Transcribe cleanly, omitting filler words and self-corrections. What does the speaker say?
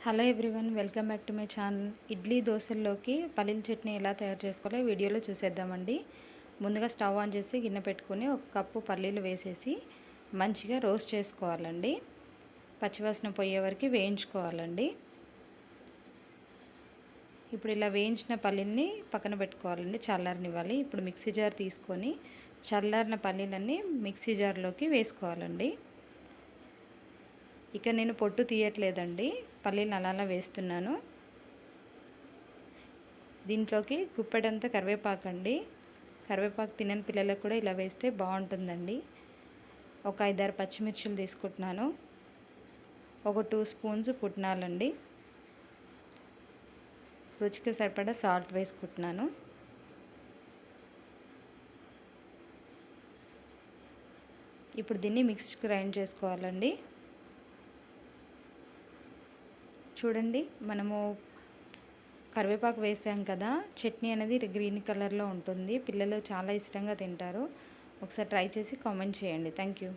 Hello everyone, welcome back to my channel. Idli దోశల్లోకి పల్లీల చట్నీ ఎలా తయారు చేసుకోవాలో వీడియోలో చూసేద్దామండి. ముందుగా స్టవ్ ఆన్ చేసి గిన్నె పెట్టుకొని ఒక కప్పు పల్లీలు వేసేసి మంచిగా రోస్ట్ చేసుకోవాలండి. పచ్చివాసన పోయే వరకు వేయించుకోవాలండి. ఇప్పుడు ఇలా వేయించిన పల్లీల్ని పక్కన పెట్టుకోవాలండి, చల్లారనివ్వాలి. ఇప్పుడు మిక్సీ జార్ తీసుకొని చల్లారిన పల్లీలన్నీ మిక్సీ జార్లోకి వేసుకోవాలండి. ఇక నేను పొట్టు తీయట్లేదండి, పల్లీలను అలా వేస్తున్నాను. దీంట్లోకి గుప్పెడంతా కరివేపాకు అండి. కరివేపాకు తినని పిల్లలకు కూడా ఇలా వేస్తే బాగుంటుందండి. ఒక 5-6 పచ్చిమిర్చిలు తీసుకుంటున్నాను. ఒక 2 స్పూన్స్ పుట్నాలండి. రుచికి సరిపడా సాల్ట్ వేసుకుంటున్నాను. ఇప్పుడు దీన్ని మిక్స్ గ్రైండ్ చేసుకోవాలండి. చూడండి, మనము కరివేపాకు వేసాం కదా, చట్నీ అనేది గ్రీన్ కలర్లో ఉంటుంది. పిల్లలు చాలా ఇష్టంగా తింటారు. ఒకసారి ట్రై చేసి కామెంట్ చేయండి. Thank you.